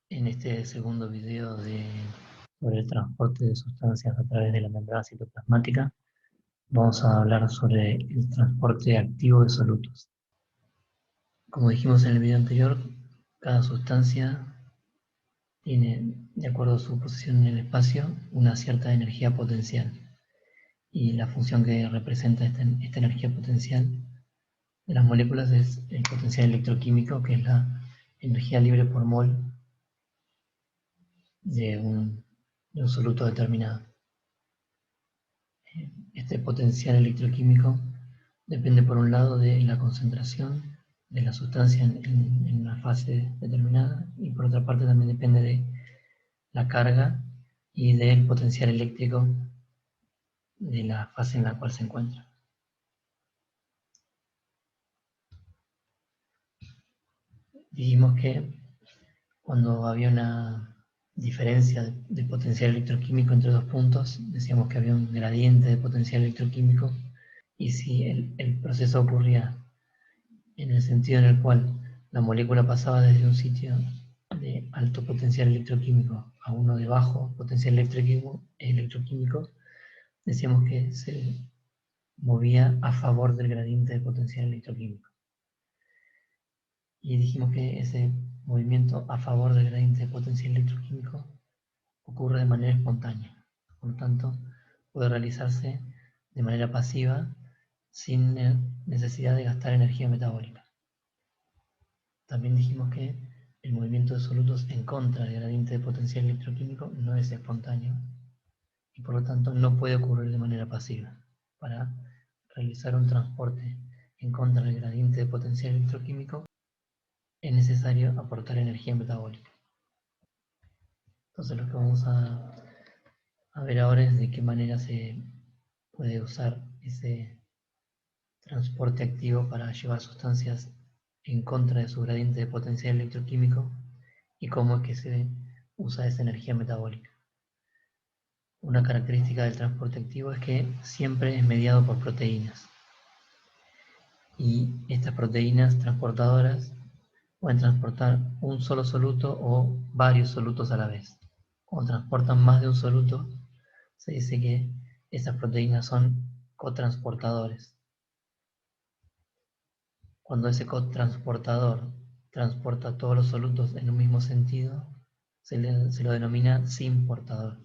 En este segundo video sobre el transporte de sustancias a través de la membrana citoplasmática, vamos a hablar sobre el transporte activo de solutos. Como dijimos en el video anterior, cada sustancia tiene, de acuerdo a su posición en el espacio, una cierta energía potencial. Y la función que representa esta energía potencial de las moléculas es el potencial electroquímico, que es la energía libre por mol de un soluto determinado. Este potencial electroquímico depende por un lado de la concentración de la sustancia en una fase determinada y por otra parte también depende de la carga y del potencial eléctrico de la fase en la cual se encuentra. Dijimos que cuando había una diferencia de potencial electroquímico entre dos puntos, decíamos que había un gradiente de potencial electroquímico, y si el proceso ocurría en el sentido en el cual la molécula pasaba desde un sitio de alto potencial electroquímico a uno de bajo potencial electroquímico, decíamos que se movía a favor del gradiente de potencial electroquímico. Y dijimos que ese movimiento a favor del gradiente de potencial electroquímico ocurre de manera espontánea. Por lo tanto, puede realizarse de manera pasiva sin necesidad de gastar energía metabólica. También dijimos que el movimiento de solutos en contra del gradiente de potencial electroquímico no es espontáneo y por lo tanto no puede ocurrir de manera pasiva. Para realizar un transporte en contra del gradiente de potencial electroquímico es necesario aportar energía metabólica. Entonces lo que vamos a ver ahora es de qué manera se puede usar ese transporte activo para llevar sustancias en contra de su gradiente de potencial electroquímico y cómo es que se usa esa energía metabólica. Una característica del transporte activo es que siempre es mediado por proteínas. Y estas proteínas transportadoras pueden transportar un solo soluto o varios solutos a la vez. Cuando transportan más de un soluto, se dice que esas proteínas son cotransportadores. Cuando ese cotransportador transporta todos los solutos en un mismo sentido, se lo denomina simportador.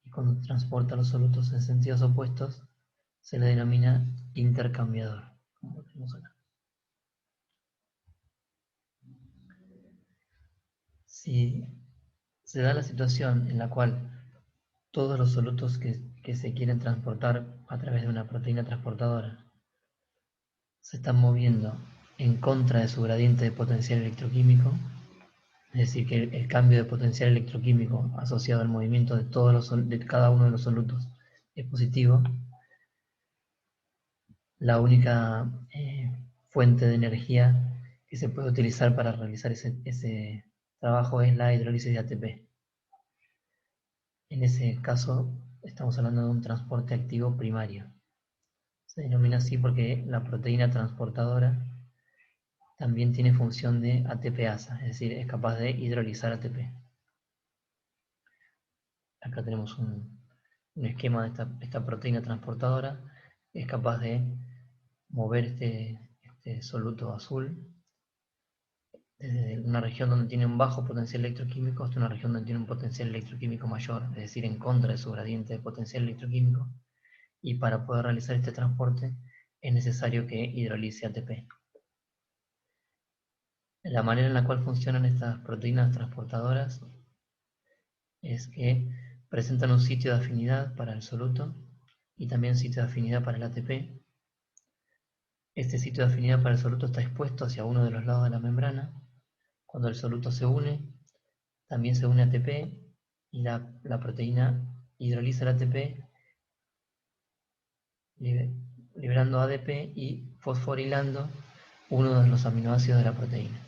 Y cuando transporta los solutos en sentidos opuestos, se le denomina intercambiador, como lo tenemos acá. Si se da la situación en la cual todos los solutos que se quieren transportar a través de una proteína transportadora se están moviendo en contra de su gradiente de potencial electroquímico, es decir, que el cambio de potencial electroquímico asociado al movimiento de cada uno de los solutos es positivo, la única fuente de energía que se puede utilizar para realizar ese trabajo es la hidrólisis de ATP. En ese caso estamos hablando de un transporte activo primario. Se denomina así porque la proteína transportadora también tiene función de ATPasa, es decir, es capaz de hidrolizar ATP. Acá tenemos un esquema de esta proteína transportadora, es capaz de mover este soluto azul desde una región donde tiene un bajo potencial electroquímico hasta una región donde tiene un potencial electroquímico mayor, es decir, en contra de su gradiente de potencial electroquímico, y para poder realizar este transporte es necesario que hidrolice ATP. La manera en la cual funcionan estas proteínas transportadoras es que presentan un sitio de afinidad para el soluto y también un sitio de afinidad para el ATP. Este sitio de afinidad para el soluto está expuesto hacia uno de los lados de la membrana. Cuando el soluto se une, también se une ATP y la proteína hidroliza el ATP liberando ADP y fosforilando uno de los aminoácidos de la proteína.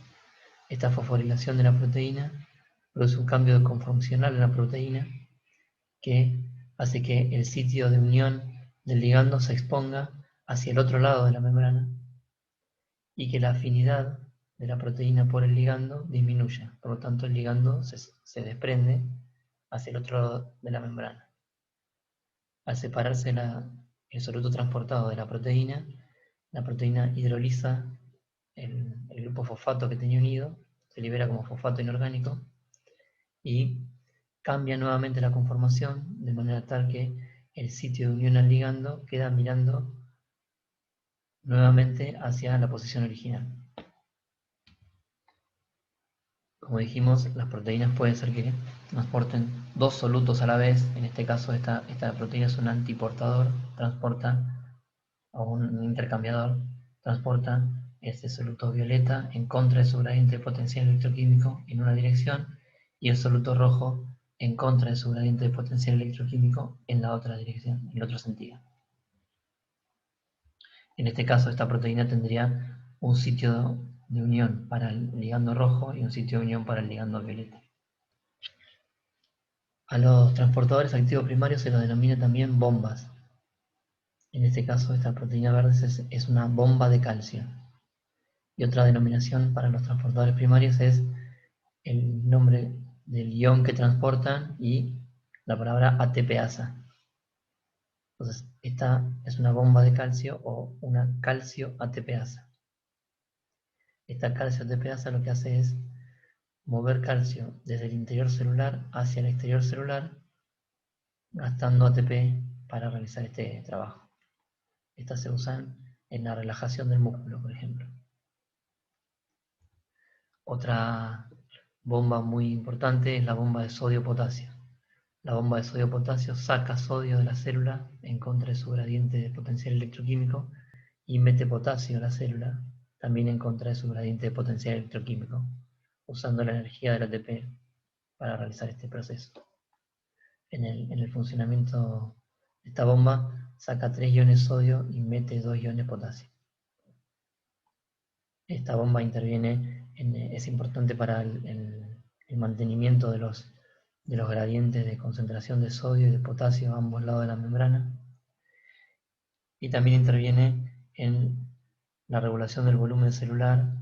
Esta fosforilación de la proteína produce un cambio conformacional en la proteína que hace que el sitio de unión del ligando se exponga hacia el otro lado de la membrana y que la afinidad de la proteína por el ligando disminuya. Por lo tanto, el ligando se desprende hacia el otro lado de la membrana. Al separarse el soluto transportado de la proteína hidroliza el grupo fosfato que tenía unido, se libera como fosfato inorgánico y cambia nuevamente la conformación de manera tal que el sitio de unión al ligando queda mirando nuevamente hacia la posición original. Como dijimos, las proteínas pueden ser que transporten dos solutos a la vez. En este caso, esta proteína es un antiportador, transporta a un intercambiador, transporta este soluto violeta en contra de su gradiente de potencial electroquímico en una dirección y el soluto rojo en contra de su gradiente de potencial electroquímico en la otra dirección, en el otro sentido. En este caso, esta proteína tendría un sitio de unión para el ligando rojo y un sitio de unión para el ligando violeta. A los transportadores activos primarios se los denomina también bombas. En este caso, esta proteína verde es una bomba de calcio. Y otra denominación para los transportadores primarios es el nombre del ion que transportan y la palabra ATPasa. Entonces, esta es una bomba de calcio o una calcio ATPasa. Esta calcio ATPasa lo que hace es mover calcio desde el interior celular hacia el exterior celular, gastando ATP para realizar este trabajo. Estas se usan en la relajación del músculo, por ejemplo. Otra bomba muy importante es la bomba de sodio-potasio. La bomba de sodio-potasio saca sodio de la célula en contra de su gradiente de potencial electroquímico y mete potasio a la célula también en contra de su gradiente de potencial electroquímico, usando la energía del ATP para realizar este proceso. En el funcionamiento de esta bomba saca 3 iones sodio y mete 2 iones potasio. Esta bomba interviene, es importante para el mantenimiento de los gradientes de concentración de sodio y de potasio a ambos lados de la membrana. Y también interviene en la regulación del volumen celular.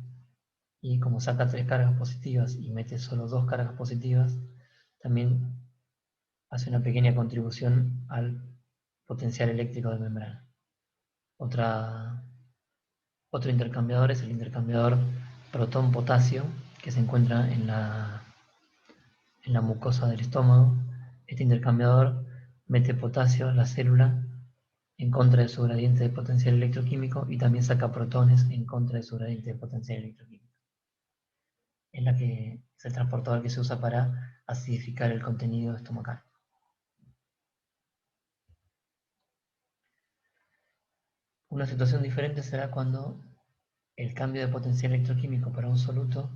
Y como saca 3 cargas positivas y mete solo 2 cargas positivas, también hace una pequeña contribución al potencial eléctrico de membrana. Otro intercambiador es el intercambiador protón-potasio, que se encuentra en la mucosa del estómago. Este intercambiador mete potasio a la célula en contra de su gradiente de potencial electroquímico y también saca protones en contra de su gradiente de potencial electroquímico. Es el transportador que se usa para acidificar el contenido estomacal. Una situación diferente será cuando el cambio de potencial electroquímico para un soluto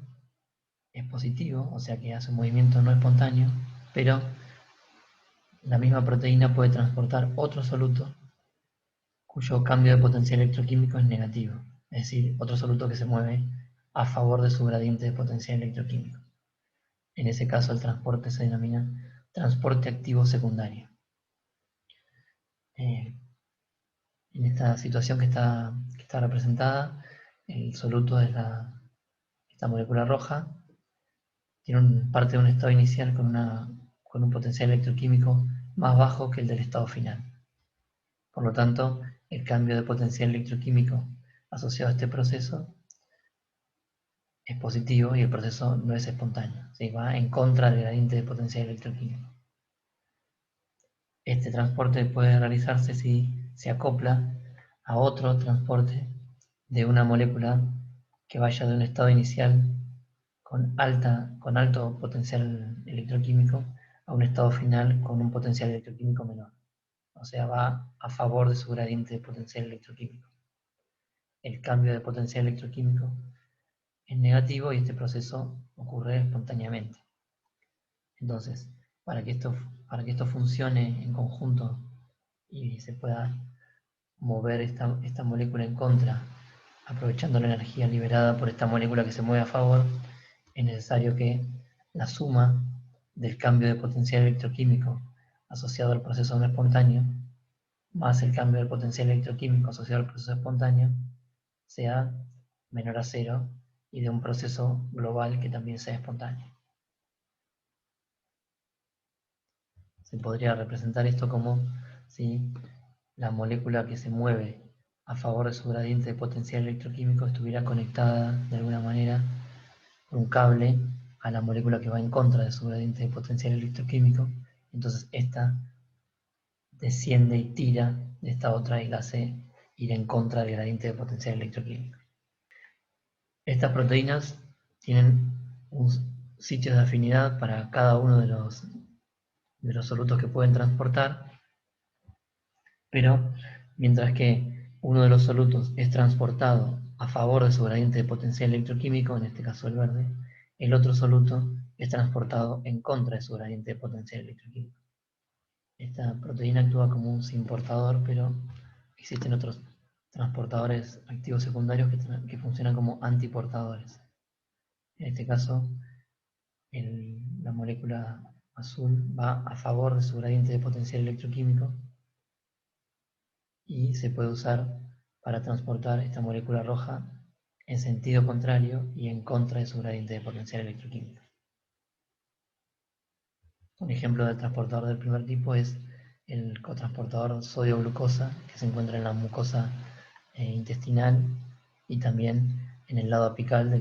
es positivo, o sea que hace un movimiento no espontáneo, pero la misma proteína puede transportar otro soluto cuyo cambio de potencial electroquímico es negativo, es decir, otro soluto que se mueve a favor de su gradiente de potencial electroquímico. En ese caso el transporte se denomina transporte activo secundario. En esta situación que está representada, el soluto de esta molécula roja tiene parte de un estado inicial con un potencial electroquímico más bajo que el del estado final. Por lo tanto, el cambio de potencial electroquímico asociado a este proceso es positivo y el proceso no es espontáneo, ¿sí? Va en contra del gradiente de potencial electroquímico. Este transporte puede realizarse si se acopla a otro transporte de una molécula que vaya de un estado inicial con alto potencial electroquímico a un estado final con un potencial electroquímico menor. O sea, va a favor de su gradiente de potencial electroquímico. El cambio de potencial electroquímico es negativo y este proceso ocurre espontáneamente. Entonces, para que esto funcione en conjunto y se pueda mover esta molécula en contra, aprovechando la energía liberada por esta molécula que se mueve a favor, es necesario que la suma del cambio de potencial electroquímico asociado al proceso no espontáneo, más el cambio del potencial electroquímico asociado al proceso espontáneo, sea menor a cero y de un proceso global que también sea espontáneo. Se podría representar esto como si la molécula que se mueve a favor de su gradiente de potencial electroquímico estuviera conectada de alguna manera por un cable a la molécula que va en contra de su gradiente de potencial electroquímico. Entonces esta desciende y tira de esta otra y la hace ir en contra del gradiente de potencial electroquímico. Estas proteínas tienen un sitio de afinidad para cada uno de los solutos que pueden transportar, pero mientras que uno de los solutos es transportado a favor de su gradiente de potencial electroquímico, en este caso el verde, el otro soluto es transportado en contra de su gradiente de potencial electroquímico. Esta proteína actúa como un simportador, pero existen otros transportadores activos secundarios que funcionan como antiportadores. En este caso, la molécula azul va a favor de su gradiente de potencial electroquímico y se puede usar para transportar esta molécula roja en sentido contrario y en contra de su gradiente de potencial electroquímico. Un ejemplo del transportador del primer tipo es el cotransportador sodio-glucosa, que se encuentra en la mucosa intestinal y también en el lado apical de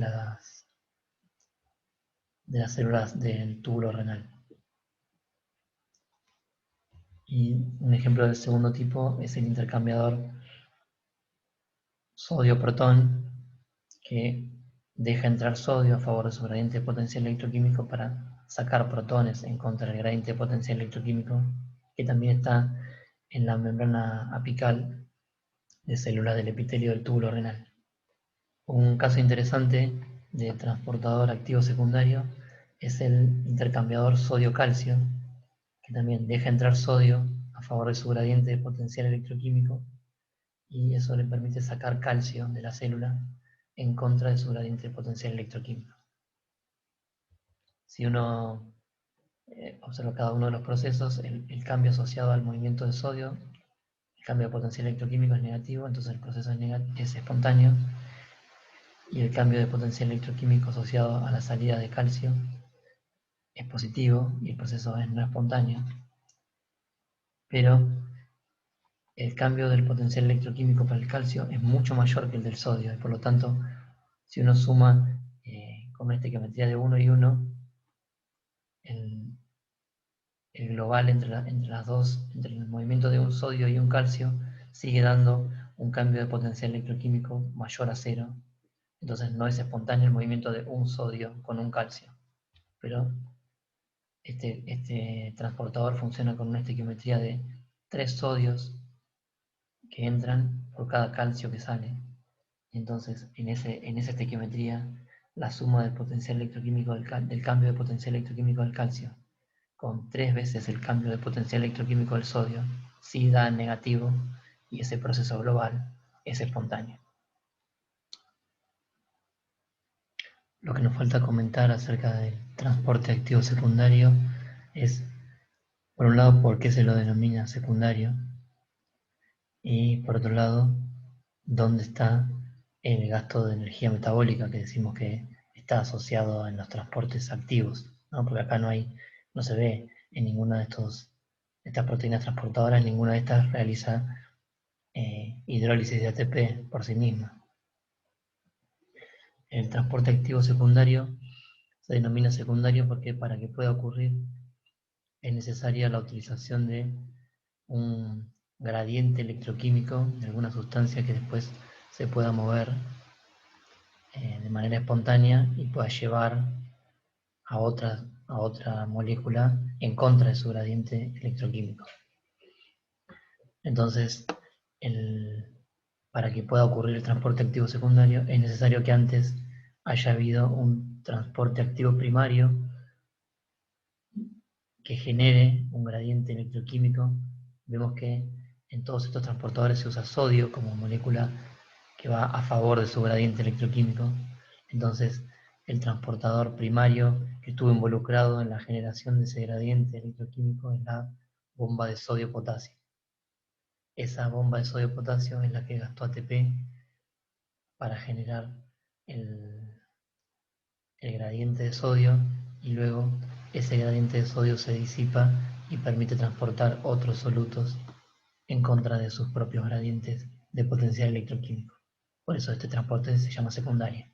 las células del túbulo renal. Y un ejemplo del segundo tipo es el intercambiador sodio-protón, que deja entrar sodio a favor de su gradiente de potencial electroquímico para sacar protones en contra del gradiente de potencial electroquímico, que también está en la membrana apical de células del epitelio del túbulo renal. Un caso interesante de transportador activo secundario es el intercambiador sodio-calcio, que también deja entrar sodio a favor de su gradiente de potencial electroquímico y eso le permite sacar calcio de la célula en contra de su gradiente de potencial electroquímico. Si uno observa cada uno de los procesos, el cambio asociado al movimiento de sodio, el cambio de potencial electroquímico es negativo, entonces el proceso es espontáneo, y el cambio de potencial electroquímico asociado a la salida de calcio es positivo y el proceso es no espontáneo. Pero el cambio del potencial electroquímico para el calcio es mucho mayor que el del sodio, y por lo tanto, si uno suma con una estequiometría de 1 y 1, el global entre las dos, entre el movimiento de un sodio y un calcio, sigue dando un cambio de potencial electroquímico mayor a 0. Entonces no es espontáneo el movimiento de un sodio con un calcio. Pero este transportador funciona con una estequiometría de 3 sodios que entran por cada calcio que sale. Entonces, en esa estequiometría, la suma del potencial electroquímico del cambio de potencial electroquímico del calcio con 3 veces el cambio de potencial electroquímico del sodio sí da negativo y ese proceso global es espontáneo. Lo que nos falta comentar acerca del transporte activo secundario es, por un lado, por qué se lo denomina secundario y, por otro lado, dónde está el gasto de energía metabólica que decimos que está asociado en los transportes activos, ¿no? Porque acá no se ve en ninguna de estas proteínas transportadoras, ninguna de estas realiza hidrólisis de ATP por sí misma. El transporte activo secundario se denomina secundario porque para que pueda ocurrir es necesaria la utilización de un gradiente electroquímico de alguna sustancia que después se pueda mover de manera espontánea y pueda llevar a otra molécula en contra de su gradiente electroquímico. Entonces, para que pueda ocurrir el transporte activo secundario, es necesario que antes haya habido un transporte activo primario que genere un gradiente electroquímico. Vemos que en todos estos transportadores se usa sodio como molécula que va a favor de su gradiente electroquímico. Entonces, el transportador primario que estuvo involucrado en la generación de ese gradiente electroquímico es la bomba de sodio-potasio. Esa bomba de sodio-potasio es la que gastó ATP para generar el el gradiente de sodio y luego ese gradiente de sodio se disipa y permite transportar otros solutos en contra de sus propios gradientes de potencial electroquímico. Por eso este transporte se llama secundaria.